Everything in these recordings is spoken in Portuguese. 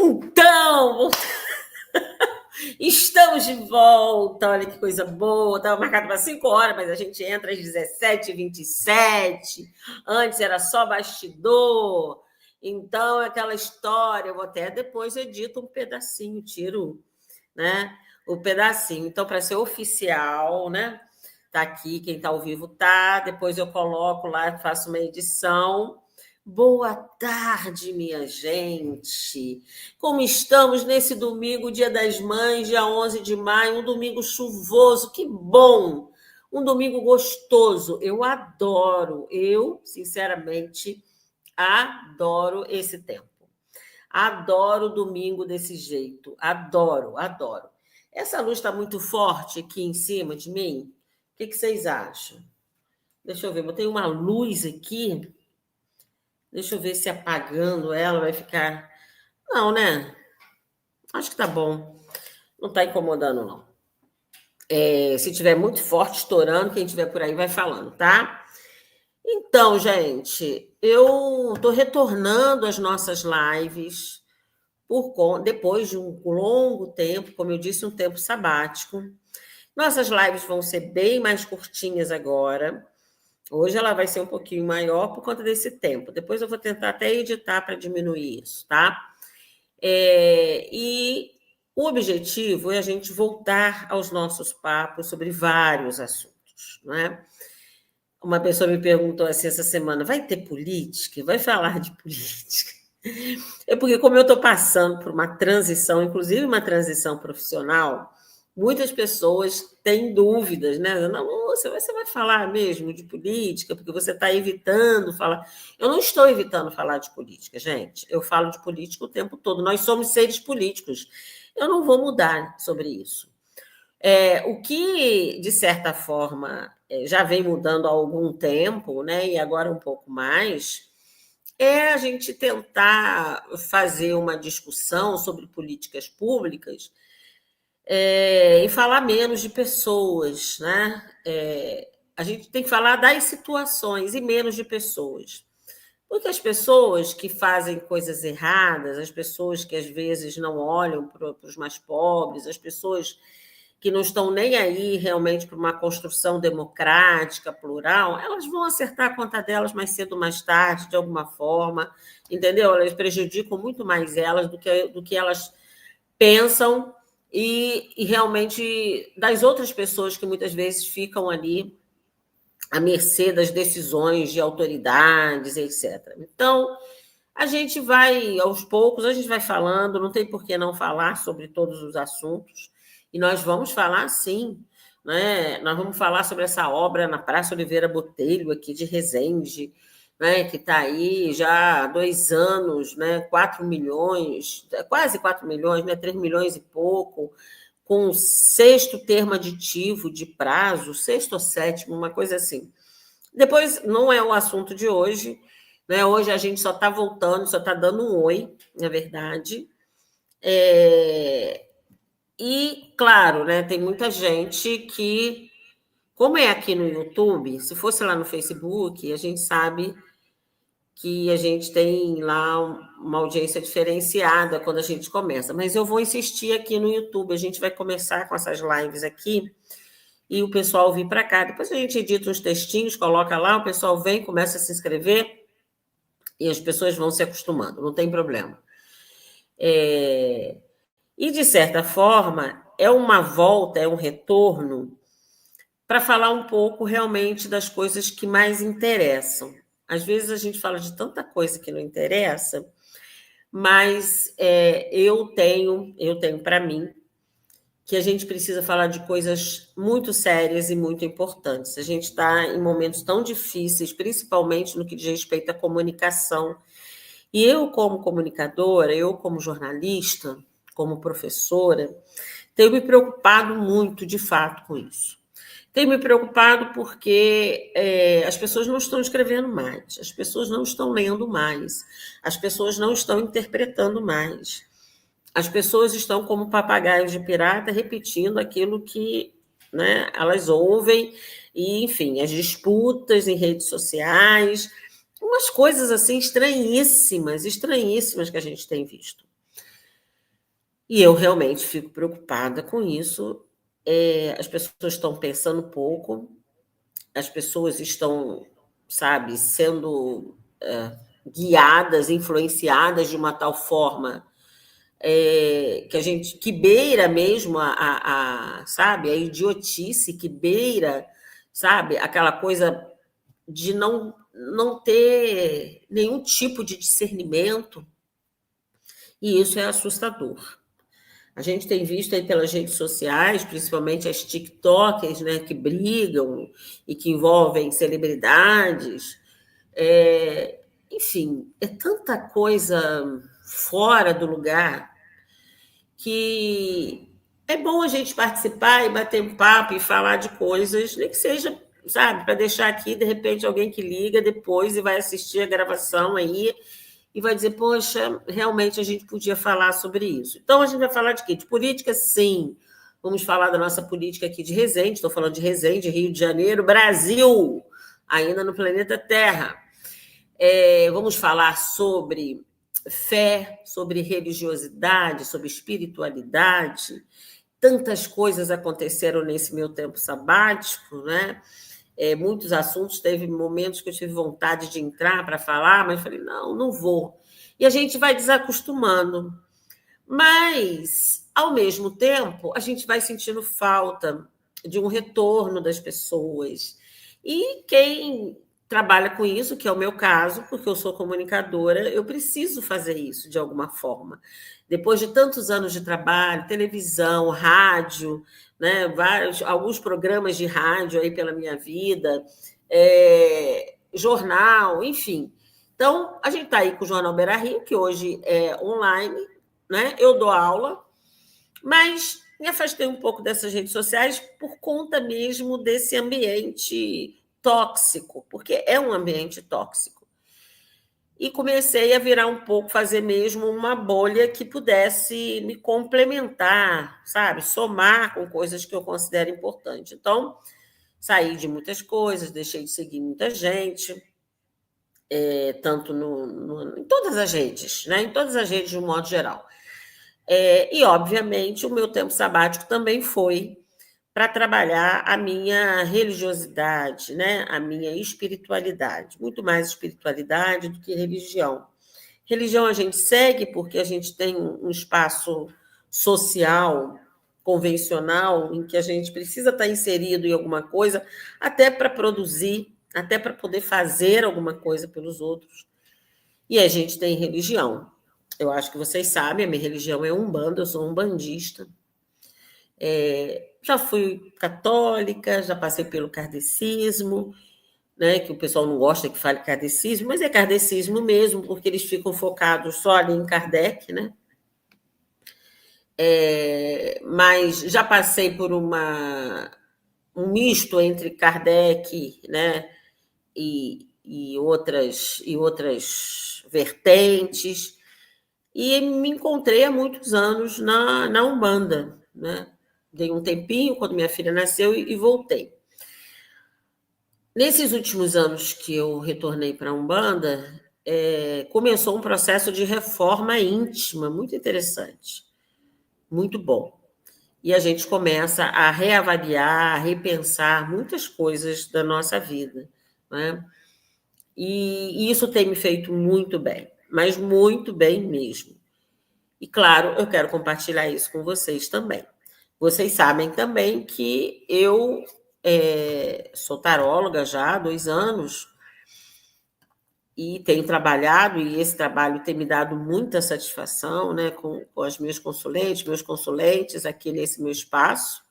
Então, estamos de volta. Olha que coisa boa. Estava marcado para 5 horas, mas a gente entra às 17h27. Antes era só bastidor. Então, é aquela história. Eu vou até depois edito um pedacinho, tiro, né? O pedacinho. Então, para ser oficial, né? Tá aqui, quem está ao vivo tá. Depois eu coloco lá, faço uma edição. Boa tarde, minha gente. Como estamos nesse domingo, Dia das Mães, dia 11 de maio, um domingo chuvoso, que bom! Um domingo gostoso. Eu, sinceramente, adoro esse tempo. Adoro domingo desse jeito. Adoro, adoro. Essa luz está muito forte aqui em cima de mim. O que vocês acham? Deixa eu ver, botei uma luz aqui. Deixa eu ver se apagando ela vai ficar... Não, né? Acho que tá bom. Não tá incomodando, não. Se tiver muito forte, estourando, quem tiver por aí vai falando, tá? Então, gente, eu tô retornando às nossas lives depois de um longo tempo, como eu disse, um tempo sabático. Nossas lives vão ser bem mais curtinhas agora. Hoje ela vai ser um pouquinho maior por conta desse tempo. Depois eu vou tentar até editar para diminuir isso, tá? E o objetivo é a gente voltar aos nossos papos sobre vários assuntos, né? Uma pessoa me perguntou assim essa semana: vai ter política? Vai falar de política? É porque, como eu estou passando por uma transição, inclusive uma transição profissional, muitas pessoas têm dúvidas, né? Não, você vai falar mesmo de política, porque você está evitando falar. Eu não estou evitando falar de política, gente. Eu falo de política o tempo todo. Nós somos seres políticos. Eu não vou mudar sobre isso. O que, de certa forma, já vem mudando há algum tempo, né? E agora um pouco mais, é a gente tentar fazer uma discussão sobre políticas públicas e falar menos de pessoas, né? A gente tem que falar das situações e menos de pessoas. Porque as pessoas que fazem coisas erradas, as pessoas que às vezes não olham para os mais pobres, as pessoas que não estão nem aí realmente para uma construção democrática, plural, elas vão acertar a conta delas mais cedo ou mais tarde, de alguma forma, entendeu? Elas prejudicam muito mais elas do que elas pensam e realmente das outras pessoas que muitas vezes ficam ali à mercê das decisões de autoridades, etc. Então, a gente vai, aos poucos, a gente vai falando, não tem por que não falar sobre todos os assuntos, e nós vamos falar sim, né? Nós vamos falar sobre essa obra na Praça Oliveira Botelho, aqui de Resende, né? Que está aí já há 2 anos, né? 4 milhões, quase 4 milhões, né? 3 milhões e pouco, com o 6º termo aditivo de prazo, 6º ou 7º, uma coisa assim. Depois, não é o assunto de hoje, né? Hoje a gente só está voltando, só está dando um oi, na verdade. E, claro, né, tem muita gente que, como é aqui no YouTube, se fosse lá no Facebook, a gente sabe que a gente tem lá uma audiência diferenciada quando a gente começa. Mas eu vou insistir aqui no YouTube, a gente vai começar com essas lives aqui, e o pessoal vir para cá. Depois a gente edita uns textinhos, coloca lá, o pessoal vem, começa a se inscrever, e as pessoas vão se acostumando, não tem problema. E, de certa forma, é uma volta, é um retorno para falar um pouco realmente das coisas que mais interessam. Às vezes a gente fala de tanta coisa que não interessa, mas eu tenho para mim que a gente precisa falar de coisas muito sérias e muito importantes. A gente está em momentos tão difíceis, principalmente no que diz respeito à comunicação. E eu, como comunicadora, eu, como jornalista, como professora, tenho me preocupado muito, de fato, com isso. Tenho me preocupado porque as pessoas não estão escrevendo mais, as pessoas não estão lendo mais, as pessoas não estão interpretando mais. As pessoas estão como papagaios de pirata repetindo aquilo que, né, elas ouvem, e, enfim, as disputas em redes sociais, umas coisas assim estranhíssimas que a gente tem visto. E eu realmente fico preocupada com isso. As pessoas estão pensando pouco, as pessoas estão, sabe, sendo guiadas, influenciadas de uma tal forma que beira mesmo sabe, a idiotice, que beira, sabe, aquela coisa de não ter nenhum tipo de discernimento, e isso é assustador. A gente tem visto aí pelas redes sociais, principalmente as TikTokers, né, que brigam e que envolvem celebridades. Enfim, é tanta coisa fora do lugar que é bom a gente participar e bater um papo e falar de coisas, nem que seja, sabe, para deixar aqui, de repente, alguém que liga depois e vai assistir a gravação aí e vai dizer, poxa, realmente a gente podia falar sobre isso. Então, a gente vai falar de quê? De política, sim. Vamos falar da nossa política aqui de Resende, estou falando de Resende, Rio de Janeiro, Brasil, ainda no planeta Terra. Vamos falar sobre fé, sobre religiosidade, sobre espiritualidade. Tantas coisas aconteceram nesse meu tempo sabático, né? Muitos assuntos, teve momentos que eu tive vontade de entrar para falar, mas falei, não vou. E a gente vai desacostumando. Mas, ao mesmo tempo, a gente vai sentindo falta de um retorno das pessoas. E quem trabalha com isso, que é o meu caso, porque eu sou comunicadora, eu preciso fazer isso de alguma forma. Depois de tantos anos de trabalho, televisão, rádio, né, alguns programas de rádio aí pela minha vida, jornal, enfim. Então, a gente está aí com o Jornal Beira Rio, que hoje é online, né? Eu dou aula, mas me afastei um pouco dessas redes sociais por conta mesmo desse ambiente tóxico, porque é um ambiente tóxico. E comecei a virar um pouco, fazer mesmo uma bolha que pudesse me complementar, sabe? Somar com coisas que eu considero importantes. Então, saí de muitas coisas, deixei de seguir muita gente, tanto em todas as redes, né? Em todas as redes de um modo geral. E, obviamente, o meu tempo sabático também foi para trabalhar a minha religiosidade, né? A minha espiritualidade, muito mais espiritualidade do que religião. Religião a gente segue porque a gente tem um espaço social, convencional, em que a gente precisa estar inserido em alguma coisa, até para produzir, até para poder fazer alguma coisa pelos outros. E a gente tem religião. Eu acho que vocês sabem, a minha religião é Umbanda, eu sou umbandista. Já fui católica, já passei pelo kardecismo, né, que o pessoal não gosta que fale kardecismo, mas é kardecismo mesmo, porque eles ficam focados só ali em Kardec, né? Mas já passei por um misto entre Kardec, né, e outras vertentes, e me encontrei há muitos anos na Umbanda, né? Dei um tempinho quando minha filha nasceu e voltei. Nesses últimos anos que eu retornei para a Umbanda, começou um processo de reforma íntima muito interessante, muito bom. E a gente começa a reavaliar, a repensar muitas coisas da nossa vida, né? E isso tem me feito muito bem, mas muito bem mesmo. E, claro, eu quero compartilhar isso com vocês também. Vocês sabem também que eu sou taróloga já há 2 anos e tenho trabalhado, e esse trabalho tem me dado muita satisfação, né, com os meus consulentes aqui nesse meu espaço.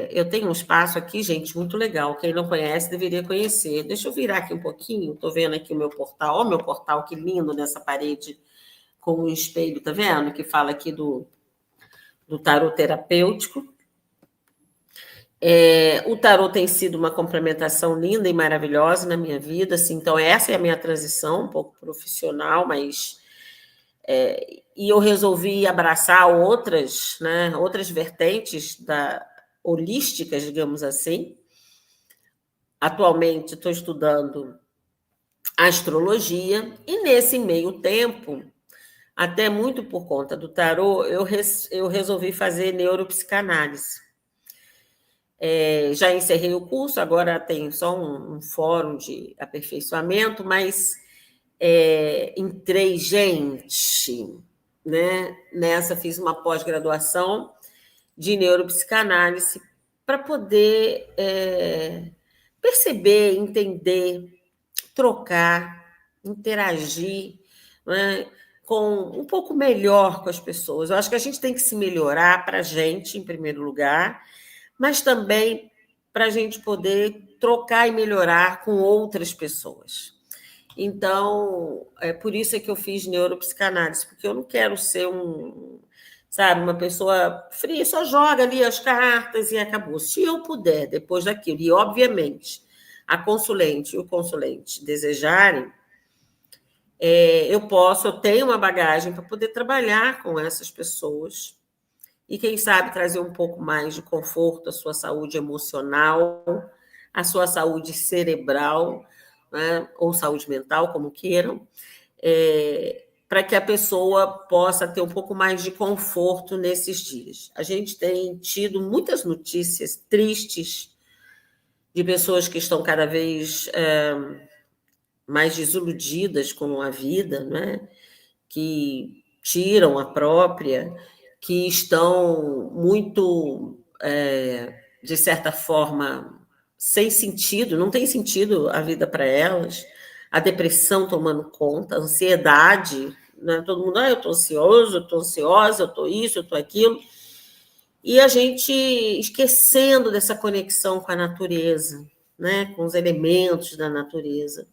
Eu tenho um espaço aqui, gente, muito legal. Quem não conhece deveria conhecer. Deixa eu virar aqui um pouquinho. Estou vendo aqui o meu portal. Olha o meu portal, que lindo nessa parede com um espelho, tá vendo? Que fala aqui do tarô terapêutico. O tarô tem sido uma complementação linda e maravilhosa na minha vida, assim, então essa é a minha transição, um pouco profissional, mas e eu resolvi abraçar outras, né, outras vertentes holísticas, digamos assim. Atualmente estou estudando astrologia e nesse meio tempo até muito por conta do tarô, eu resolvi fazer neuropsicanálise. Já encerrei o curso, agora tem só um fórum de aperfeiçoamento, mas entrei, gente, né? Nessa fiz uma pós-graduação de neuropsicanálise para poder perceber, entender, trocar, interagir, né, com um pouco melhor com as pessoas. Eu acho que a gente tem que se melhorar para a gente, em primeiro lugar, mas também para a gente poder trocar e melhorar com outras pessoas. Então, é por isso que eu fiz neuropsicanálise, porque eu não quero ser uma pessoa fria, só joga ali as cartas e acabou. Se eu puder, depois daquilo, e obviamente a consulente e o consulente desejarem, eu tenho uma bagagem para poder trabalhar com essas pessoas e, quem sabe, trazer um pouco mais de conforto à sua saúde emocional, à sua saúde cerebral, né, ou saúde mental, como queiram, para que a pessoa possa ter um pouco mais de conforto nesses dias. A gente tem tido muitas notícias tristes de pessoas que estão cada vez mais desiludidas com a vida, né? Que tiram a própria, que estão muito, de certa forma, sem sentido, não tem sentido a vida para elas, a depressão tomando conta, a ansiedade, né? Todo mundo, eu estou ansioso, eu estou ansiosa, eu estou isso, eu estou aquilo, e a gente esquecendo dessa conexão com a natureza, né? Com os elementos da natureza.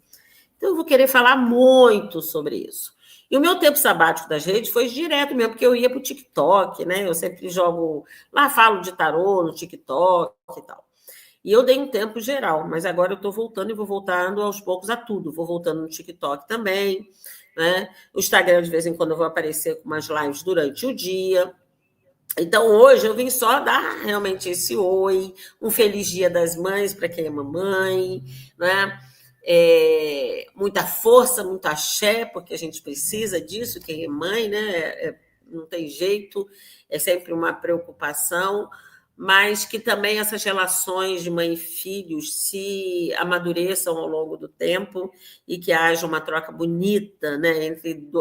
Então, eu vou querer falar muito sobre isso. E o meu tempo sabático das redes foi direto mesmo, porque eu ia para o TikTok, né? Eu sempre jogo lá, falo de tarô no TikTok e tal. E eu dei um tempo geral, mas agora eu estou voltando e vou voltando aos poucos a tudo. Vou voltando no TikTok também, né? O Instagram, de vez em quando, eu vou aparecer com umas lives durante o dia. Então, hoje eu vim só dar realmente esse oi, um feliz Dia das Mães para quem é mamãe, né? Muita força, muito axé, porque a gente precisa disso, quem é mãe, né? Não tem jeito, é sempre uma preocupação, mas que também essas relações de mãe e filhos se amadureçam ao longo do tempo e que haja uma troca bonita, né?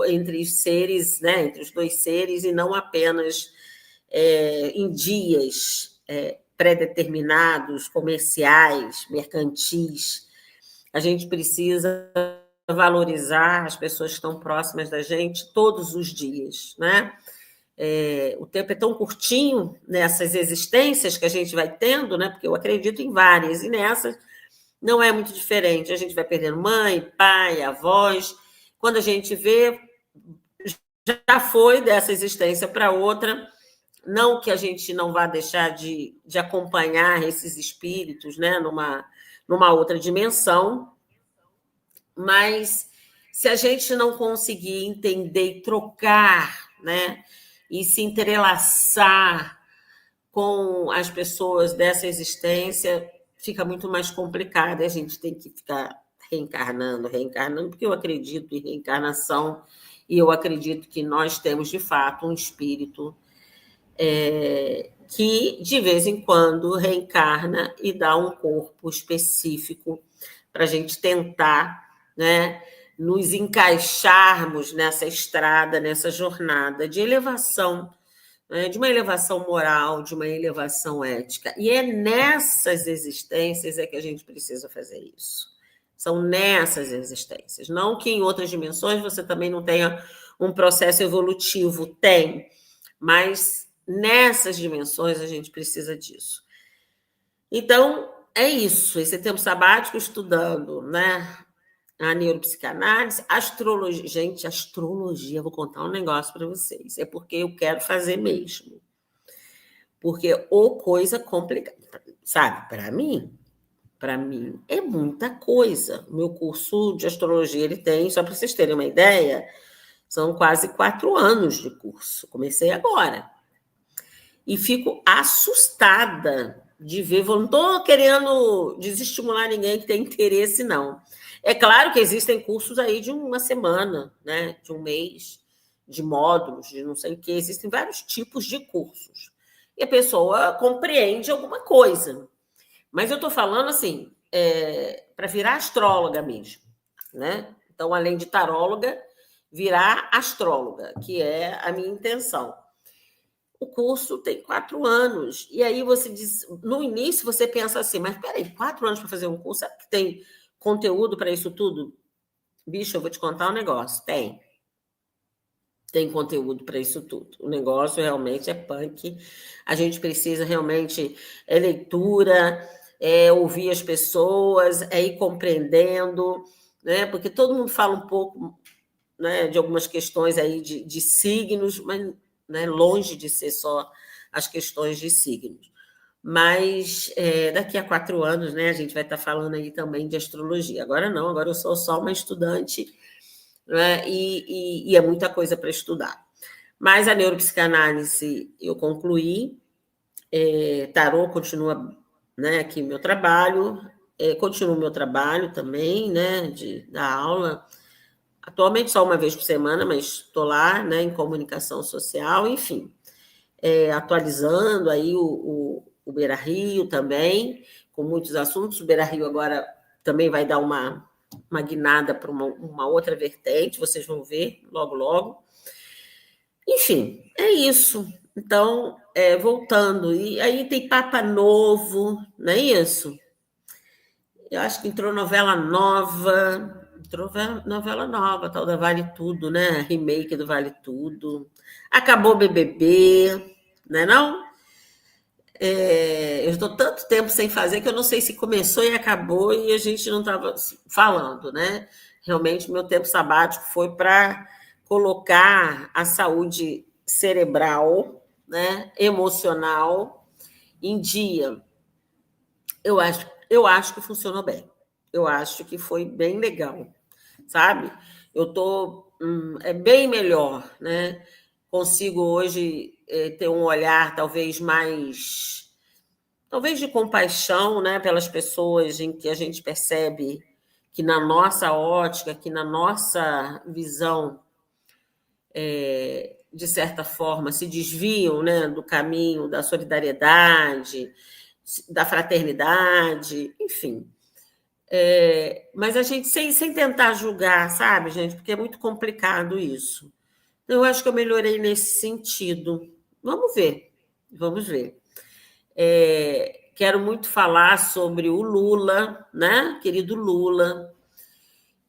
Entre os seres, né? Entre os dois seres, e não apenas em dias pré-determinados, comerciais, mercantis. A gente precisa valorizar as pessoas que estão próximas da gente todos os dias, né? O tempo é tão curtinho nessas existências que a gente vai tendo, né? Porque eu acredito em várias, e nessas não é muito diferente. A gente vai perdendo mãe, pai, avós. Quando a gente vê, já foi dessa existência para outra. Não que a gente não vá deixar de acompanhar esses espíritos, né, numa outra dimensão, mas se a gente não conseguir entender e trocar, né, e se entrelaçar com as pessoas dessa existência, fica muito mais complicado. A gente tem que ficar reencarnando, porque eu acredito em reencarnação e eu acredito que nós temos, de fato, um espírito que, de vez em quando, reencarna e dá um corpo específico para a gente tentar, né, nos encaixarmos nessa estrada, nessa jornada de elevação, né, de uma elevação moral, de uma elevação ética. E é nessas existências que a gente precisa fazer isso. São nessas existências. Não que em outras dimensões você também não tenha um processo evolutivo, tem, mas nessas dimensões a gente precisa disso. Então, é isso, esse tempo sabático estudando, né, a neuropsicanálise, astrologia. Gente, astrologia, vou contar um negócio para vocês, é porque eu quero fazer mesmo. Porque coisa complicada, sabe, para mim é muita coisa. O meu curso de astrologia, ele tem, só para vocês terem uma ideia, são quase 4 anos de curso, comecei agora. E fico assustada de ver, não estou querendo desestimular ninguém que tem interesse, não. É claro que existem cursos aí de uma semana, né? De um mês, de módulos, de não sei o quê, existem vários tipos de cursos. E a pessoa compreende alguma coisa. Mas eu estou falando assim, para virar astróloga mesmo, né? Então, além de taróloga, virar astróloga, que é a minha intenção. O curso tem 4 anos. E aí você diz, no início você pensa assim, mas peraí, 4 anos para fazer um curso? Sabe que tem conteúdo para isso tudo? Bicho, eu vou te contar um negócio. Tem conteúdo para isso tudo. O negócio realmente é punk. A gente precisa realmente leitura, ouvir as pessoas, ir compreendendo, né? Porque todo mundo fala um pouco, né, de algumas questões aí de signos, mas, né, longe de ser só as questões de signos. Mas daqui a 4 anos, né, a gente vai estar falando aí também de astrologia. Agora não, agora eu sou só uma estudante, né, e é muita coisa para estudar. Mas a neuropsicanálise eu concluí, tarô continua, né, aqui meu trabalho, continuo meu trabalho também, né, da aula. Atualmente só uma vez por semana, mas estou lá, né, em comunicação social, enfim, atualizando aí o Beira Rio também, com muitos assuntos. O Beira Rio agora também vai dar uma guinada para uma outra vertente, vocês vão ver logo, logo. Enfim, é isso. Então, voltando, e aí tem Papa Novo, não é isso? Eu acho que entrou novela nova, tal da Vale Tudo, né? Remake do Vale Tudo. Acabou o BBB, né não? Eu estou tanto tempo sem fazer que eu não sei se começou e acabou e a gente não estava falando, né? Realmente, meu tempo sabático foi para colocar a saúde cerebral, né, emocional em dia. Eu acho que funcionou bem. Eu acho que foi bem legal, sabe? Eu estou bem melhor, né? Consigo hoje ter um olhar talvez de compaixão, né, pelas pessoas, em que a gente percebe que na nossa ótica, que na nossa visão, de certa forma, se desviam, né, do caminho da solidariedade, da fraternidade, enfim. Mas a gente, sem tentar julgar, sabe, gente? Porque é muito complicado isso. Então, eu acho que eu melhorei nesse sentido. Vamos ver, vamos ver. Quero muito falar sobre o Lula, né? Querido Lula,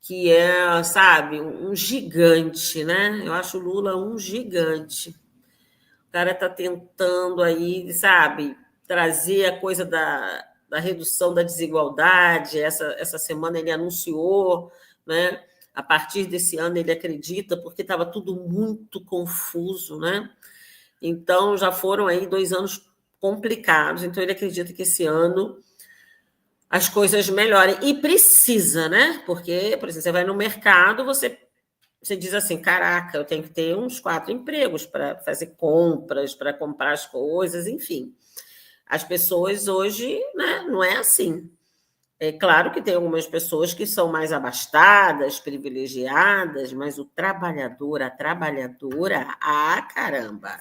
que é, sabe, um gigante, né? Eu acho o Lula um gigante. O cara está tentando aí, sabe, trazer a coisa da redução da desigualdade. Essa semana ele anunciou, né? A partir desse ano ele acredita, porque estava tudo muito confuso, né? Então já foram aí 2 anos complicados. Então ele acredita que esse ano as coisas melhorem. E precisa, né? Porque, por exemplo, você vai no mercado, você diz assim, caraca, eu tenho que ter uns 4 empregos para fazer compras, para comprar as coisas, enfim. As pessoas hoje, né, não é assim. É claro que tem algumas pessoas que são mais abastadas, privilegiadas, mas o trabalhador, a trabalhadora, caramba,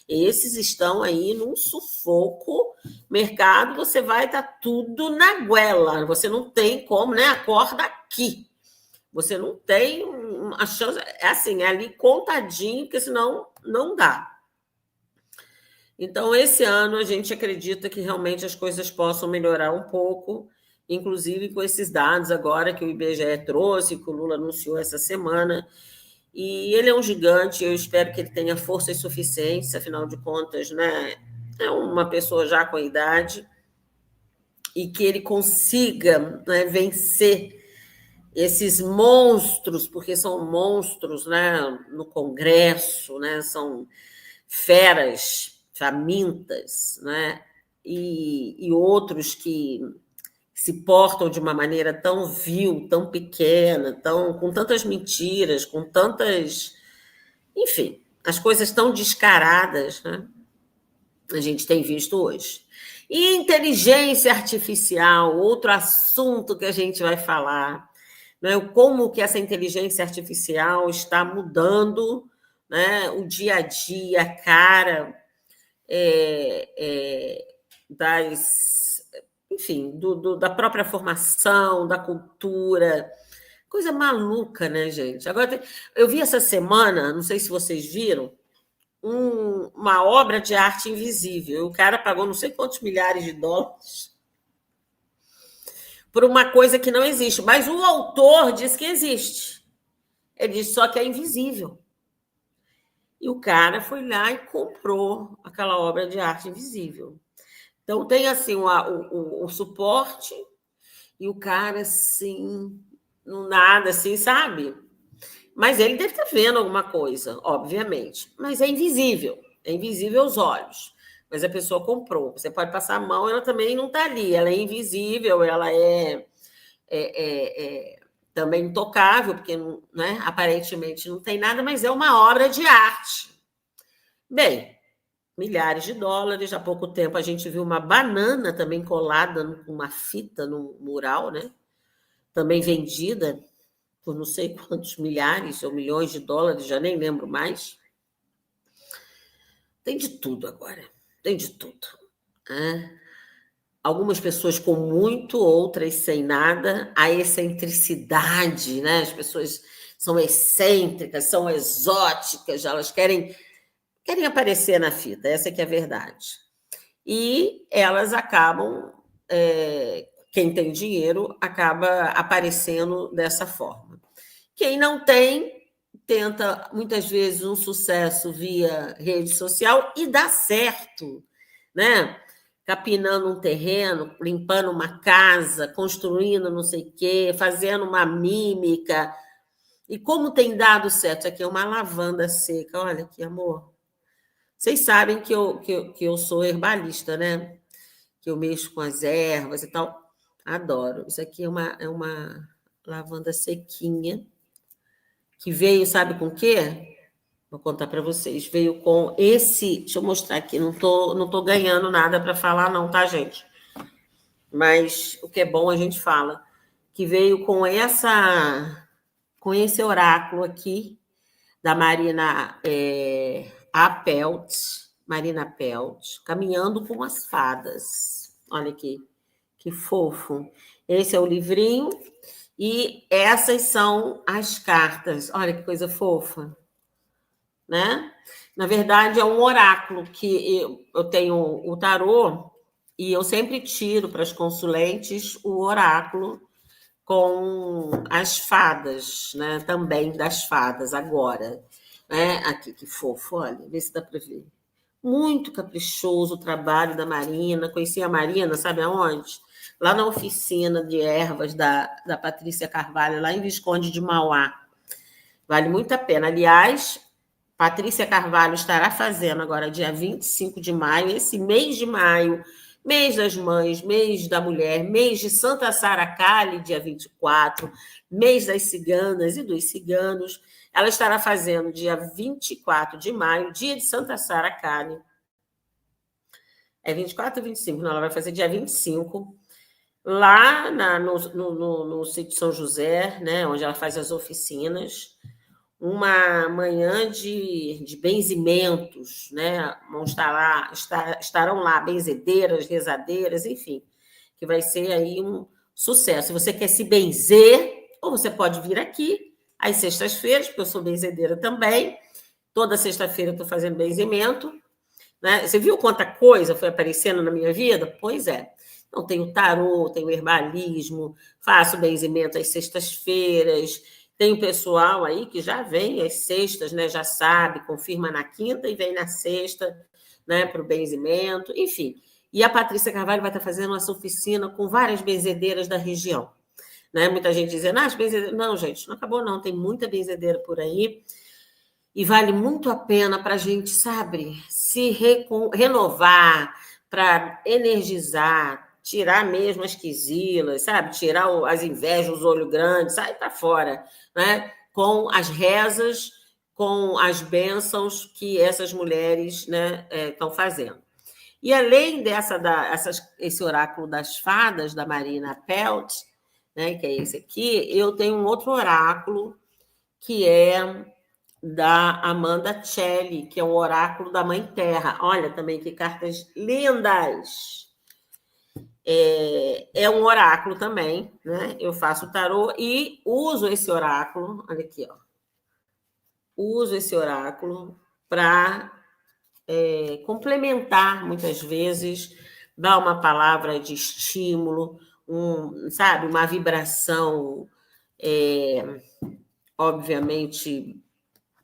esses estão aí num sufoco. Mercado, você vai estar tudo na goela, você não tem como, né? Acorda aqui. Você não tem a chance, assim, é ali contadinho, porque senão não dá. Então, esse ano a gente acredita que realmente as coisas possam melhorar um pouco, inclusive com esses dados agora que o IBGE trouxe, que o Lula anunciou essa semana. E ele é um gigante, eu espero que ele tenha força e suficiência, afinal de contas, né, é uma pessoa já com idade, e que ele consiga, né, vencer esses monstros, porque são monstros, né, no Congresso, né, são feras famintas, né, e outros que se portam de uma maneira tão vil, tão pequena, com tantas mentiras, com tantas... Enfim, as coisas tão descaradas, né, a gente tem visto hoje. E inteligência artificial, outro assunto que a gente vai falar, né, como que essa inteligência artificial está mudando, né? O dia a dia, a cara das, enfim, da própria formação, da cultura. Coisa maluca, né, gente? Agora, eu vi essa semana, não sei se vocês viram, uma obra de arte invisível. O cara pagou não sei quantos milhares de dólares por uma coisa que não existe, mas o autor diz que existe. Ele diz só que é invisível. E o cara foi lá e comprou aquela obra de arte invisível. Então, tem assim o suporte e o cara, assim, no nada, assim, sabe? Mas ele deve estar vendo alguma coisa, obviamente. Mas é invisível aos olhos. Mas a pessoa comprou. Você pode passar a mão, ela também não está ali. Ela é invisível, ela é também intocável, porque né, aparentemente não tem nada, mas é uma obra de arte. Bem, milhares de dólares. Há pouco tempo a gente viu uma banana também colada com uma fita no mural, né? Também vendida por não sei quantos milhares ou milhões de dólares, já nem lembro mais. Tem de tudo agora, tem de tudo. Né? Algumas pessoas com muito, outras sem nada. A excentricidade, né? As pessoas são excêntricas, são exóticas, elas querem aparecer na fita, essa que é a verdade. E elas acabam, quem tem dinheiro, acaba aparecendo dessa forma. Quem não tem, tenta, muitas vezes, um sucesso via rede social e dá certo, né? Capinando um terreno, limpando uma casa, construindo não sei o quê, fazendo uma mímica. E como tem dado certo? Aqui é uma lavanda seca. Olha aqui, amor. Vocês sabem que eu sou herbalista, né? Que eu mexo com as ervas e tal. Adoro. Isso aqui é uma lavanda sequinha que veio, sabe com o quê? Vou contar para vocês. Veio com esse. Deixa eu mostrar aqui. Não tô ganhando nada para falar, não, tá, gente? Mas o que é bom a gente fala. Que veio com esse oráculo aqui da Marina Apelt, Marina Apelt, caminhando com as fadas. Olha aqui, que fofo. Esse é o livrinho e essas são as cartas. Olha que coisa fofa, né? Na verdade, é um oráculo que eu tenho o tarô e eu sempre tiro para as consulentes o oráculo com as fadas, né? Também das fadas agora. Né? Aqui, que fofo, olha, vê se dá para ver. Muito caprichoso o trabalho da Marina. Conheci a Marina, sabe aonde? Lá na oficina de ervas da Patrícia Carvalho, lá em Visconde de Mauá. Vale muito a pena. Aliás, Patrícia Carvalho estará fazendo agora, dia 25 de maio, esse mês de maio, mês das mães, mês da mulher, mês de Santa Sara Cali, dia 24, mês das ciganas e dos ciganos. Ela estará fazendo dia 24 de maio, dia de Santa Sara Cali. É 24 ou 25? Não, ela vai fazer dia 25, lá no sítio São José, né, onde ela faz as oficinas. Uma manhã de benzimentos, né? Estarão lá benzedeiras, rezadeiras, enfim, que vai ser aí um sucesso. Se você quer se benzer, ou você pode vir aqui às sextas-feiras, porque eu sou benzedeira também. Toda sexta-feira eu estou fazendo benzimento. Né? Você viu quanta coisa foi aparecendo na minha vida? Pois é. Então, tenho tarô, tenho herbalismo, faço benzimento às sextas-feiras. Tem o pessoal aí que já vem às sextas, né? Já sabe, confirma na quinta e vem na sexta, né? Para o benzimento, enfim. E a Patrícia Carvalho vai estar fazendo essa oficina com várias benzedeiras da região. Né? Muita gente dizendo, as benzedeiras... Não, gente, não acabou não, tem muita benzedeira por aí. E vale muito a pena para a gente, sabe, se renovar, para energizar, tirar mesmo as quisilas, sabe? Tirar as invejas, os olhos grandes, sair para fora, né? Com as rezas, com as bênçãos que essas mulheres, né, estão fazendo. E além esse oráculo das fadas, da Marina Pelt, né, que é esse aqui, eu tenho um outro oráculo, que é da Amanda Celli, que é o oráculo da Mãe Terra. Olha também que cartas lindas! É um oráculo também, né? Eu faço tarô e uso esse oráculo, olha aqui, ó. Uso esse oráculo para complementar, muitas vezes, dar uma palavra de estímulo, sabe, uma vibração, obviamente,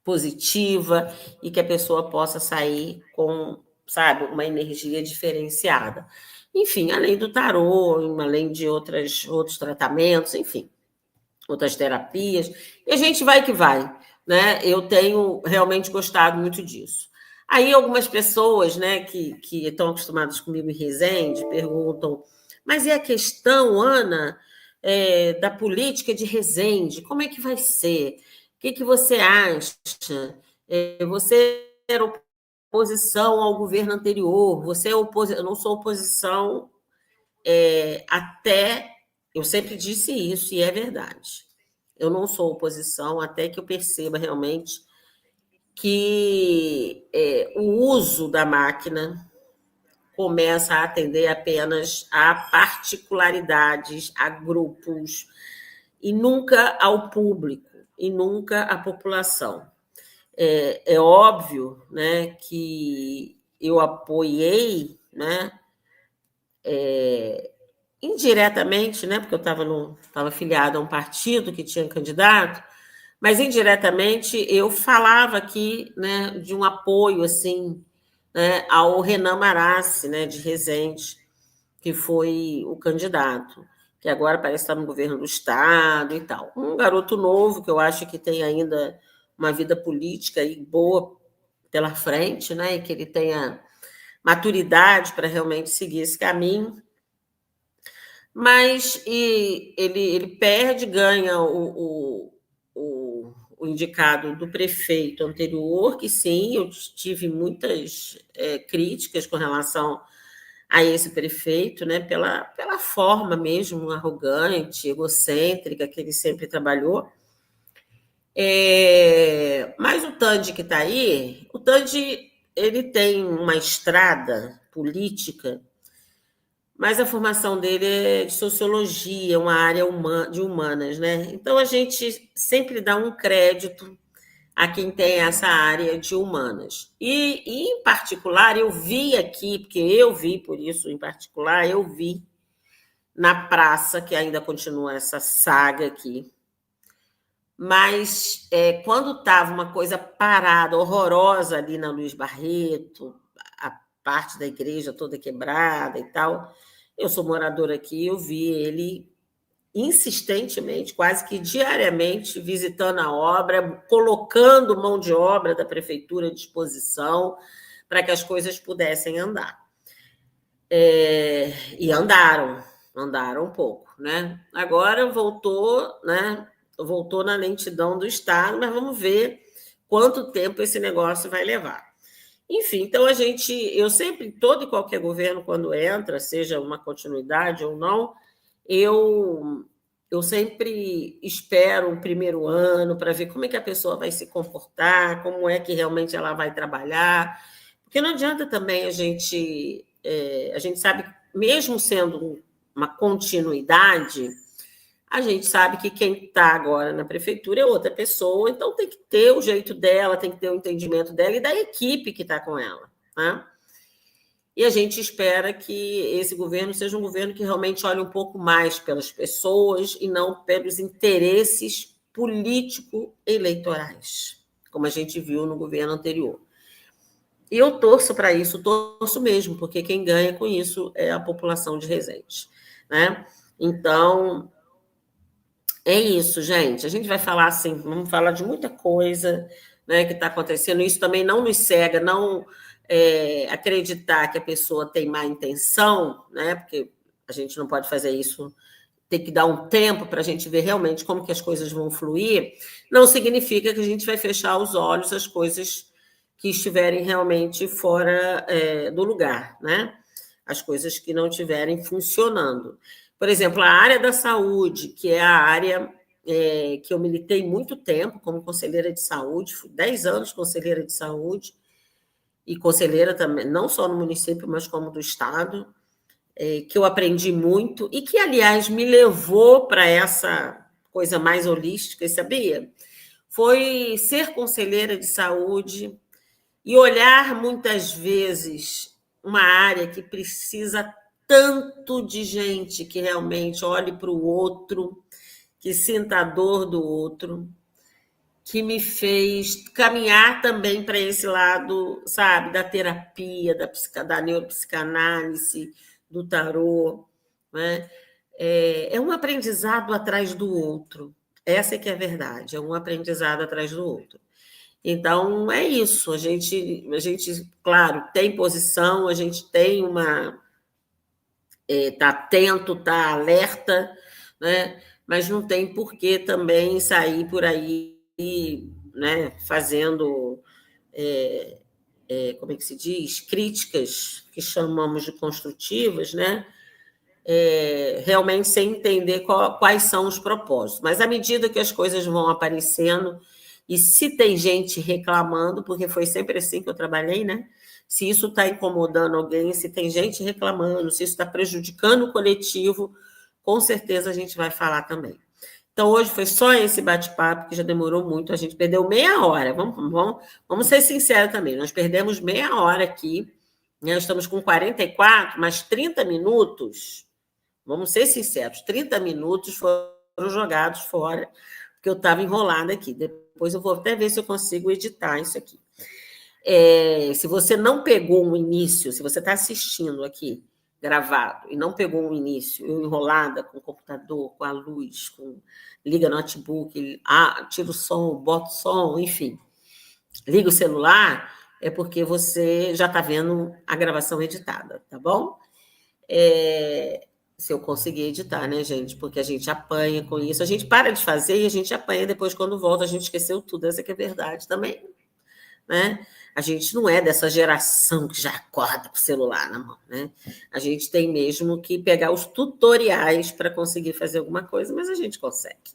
positiva e que a pessoa possa sair com, sabe, uma energia diferenciada. Enfim, além do tarô, além de outros tratamentos, enfim, outras terapias, e a gente vai que vai, né? Eu tenho realmente gostado muito disso. Aí algumas pessoas, né, que estão acostumadas comigo em Resende, perguntam, mas e a questão, Ana, da política de Resende? Como é que vai ser? O que você acha? Você era oposição ao governo anterior, você é oposição, eu não sou oposição até, eu sempre disse isso, e é verdade. Eu não sou oposição até que eu perceba realmente que o uso da máquina começa a atender apenas a particularidades, a grupos, e nunca ao público, e nunca à população. É óbvio, né, que eu apoiei, né, indiretamente, né, porque eu estava filiada a um partido que tinha candidato, mas indiretamente eu falava aqui, né, de um apoio assim, né, ao Renan Marassi, né, de Resende, que foi o candidato, que agora parece estar no governo do estado e tal. Um garoto novo que eu acho que tem ainda uma vida política aí boa pela frente, né, e que ele tenha maturidade para realmente seguir esse caminho. Mas ele perde, ganha o indicado do prefeito anterior, que sim, eu tive muitas críticas com relação a esse prefeito, né, pela forma mesmo arrogante, egocêntrica que ele sempre trabalhou. Mas o Tandy que está aí, o Tandy ele tem uma estrada política, mas a formação dele é de sociologia, uma área de humanas, né? Então a gente sempre dá um crédito a quem tem essa área de humanas. E em particular, eu vi aqui, porque eu vi, por isso, em particular, eu vi na praça, que ainda continua essa saga aqui. Mas quando estava uma coisa parada, horrorosa ali na Luiz Barreto, a parte da igreja toda quebrada e tal, eu sou moradora aqui, eu vi ele insistentemente, quase que diariamente, visitando a obra, colocando mão de obra da prefeitura à disposição para que as coisas pudessem andar. E andaram um pouco, né? Agora voltou, né? Voltou na lentidão do Estado, mas vamos ver quanto tempo esse negócio vai levar. Enfim, então eu sempre, todo e qualquer governo, quando entra, seja uma continuidade ou não, eu sempre espero o primeiro ano para ver como é que a pessoa vai se comportar, como é que realmente ela vai trabalhar, porque não adianta também a gente sabe, mesmo sendo uma continuidade, a gente sabe que quem está agora na prefeitura é outra pessoa, então tem que ter o jeito dela, tem que ter o entendimento dela e da equipe que está com ela, né? E a gente espera que esse governo seja um governo que realmente olhe um pouco mais pelas pessoas e não pelos interesses político-eleitorais, como a gente viu no governo anterior. E eu torço para isso, torço mesmo, porque quem ganha com isso é a população de Resende, né? Então, é isso, gente. A gente vai falar assim, vamos falar de muita coisa, né, que está acontecendo. Isso também não nos cega, não acreditar que a pessoa tem má intenção, né? Porque a gente não pode fazer isso, tem que dar um tempo para a gente ver realmente como que as coisas vão fluir. Não significa que a gente vai fechar os olhos às coisas que estiverem realmente fora do lugar, né? As coisas que não estiverem funcionando. Por exemplo, a área da saúde, que é a área que eu militei muito tempo como conselheira de saúde, fui 10 anos conselheira de saúde, e conselheira também, não só no município, mas como do Estado, que eu aprendi muito e que, aliás, me levou para essa coisa mais holística, sabia? Foi ser conselheira de saúde e olhar muitas vezes uma área que precisa tanto de gente que realmente olhe para o outro, que sinta a dor do outro, que me fez caminhar também para esse lado, sabe, da terapia, da neuropsicanálise, do tarô, né? É um aprendizado atrás do outro. Essa é que é a verdade, é um aprendizado atrás do outro. Então, é isso. A gente, claro, tem posição, a gente tem uma... Está atento, está alerta, né? Mas não tem por que também sair por aí, né, fazendo, como é que se diz? Críticas que chamamos de construtivas, né? Realmente sem entender quais são os propósitos. Mas à medida que as coisas vão aparecendo, e se tem gente reclamando, porque foi sempre assim que eu trabalhei, né? Se isso está incomodando alguém, se tem gente reclamando, se isso está prejudicando o coletivo, com certeza a gente vai falar também. Então, hoje foi só esse bate-papo, que já demorou muito, a gente perdeu meia hora. Vamos ser sinceros também, nós perdemos meia hora aqui, né? Estamos com 44, mas 30 minutos, vamos ser sinceros, 30 minutos foram jogados fora, porque eu estava enrolada aqui. Depois eu vou até ver se eu consigo editar isso aqui. Se você não pegou um início, se você está assistindo aqui gravado e não pegou um início, eu enrolada com o computador, com a luz, liga notebook, tira o som, bota o som, enfim, liga o celular, é porque você já está vendo a gravação editada, tá bom? Se eu conseguir editar, né, gente? Porque a gente apanha com isso, a gente para de fazer e a gente apanha depois, quando volta, a gente esqueceu tudo, essa que é a verdade também, né? A gente não é dessa geração que já acorda com o celular na mão, né? A gente tem mesmo que pegar os tutoriais para conseguir fazer alguma coisa, mas a gente consegue.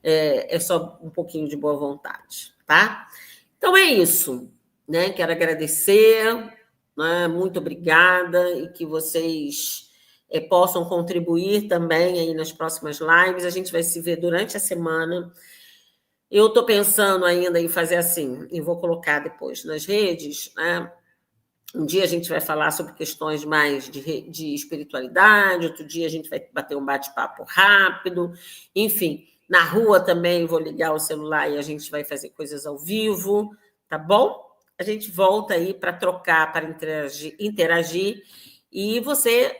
É só um pouquinho de boa vontade, tá? Então é isso, né? Quero agradecer, né? Muito obrigada, e que vocês possam contribuir também aí nas próximas lives. A gente vai se ver durante a semana. Eu estou pensando ainda em fazer assim, e vou colocar depois nas redes, né? Um dia a gente vai falar sobre questões mais de espiritualidade, outro dia a gente vai bater um bate-papo rápido, enfim. Na rua também vou ligar o celular e a gente vai fazer coisas ao vivo, tá bom? A gente volta aí para trocar, para interagir, e você,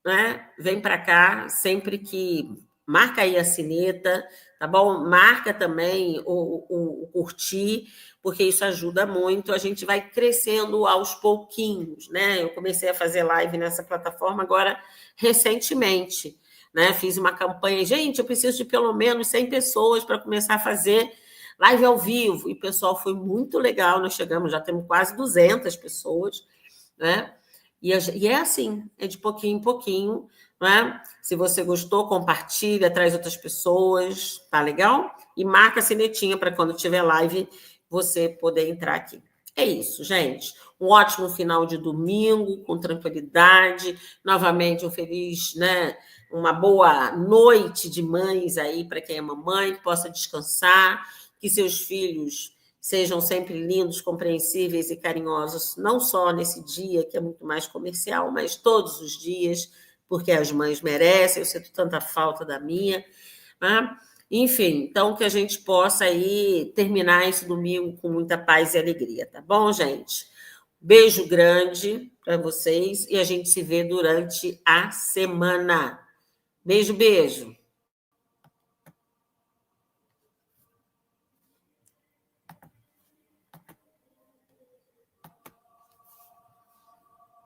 né, vem para cá sempre que... Marca aí a sineta, tá bom? Marca também o curtir, porque isso ajuda muito. A gente vai crescendo aos pouquinhos, né? Eu comecei a fazer live nessa plataforma agora recentemente, né? Fiz uma campanha, gente, eu preciso de pelo menos 100 pessoas para começar a fazer live ao vivo, e o pessoal foi muito legal, nós chegamos, já temos quase 200 pessoas, né? E é assim, é de pouquinho em pouquinho, né? Se você gostou, compartilha, traz outras pessoas, tá legal? E marca a sinetinha para quando tiver live você poder entrar aqui. É isso, gente. Um ótimo final de domingo, com tranquilidade. Novamente, um feliz, né? Uma boa noite de mães aí para quem é mamãe, que possa descansar, que seus filhos sejam sempre lindos, compreensíveis e carinhosos, não só nesse dia, que é muito mais comercial, mas todos os dias, porque as mães merecem. Eu sinto tanta falta da minha, né? Enfim, então que a gente possa aí terminar esse domingo com muita paz e alegria, tá bom, gente? Beijo grande para vocês e a gente se vê durante a semana. Beijo, beijo.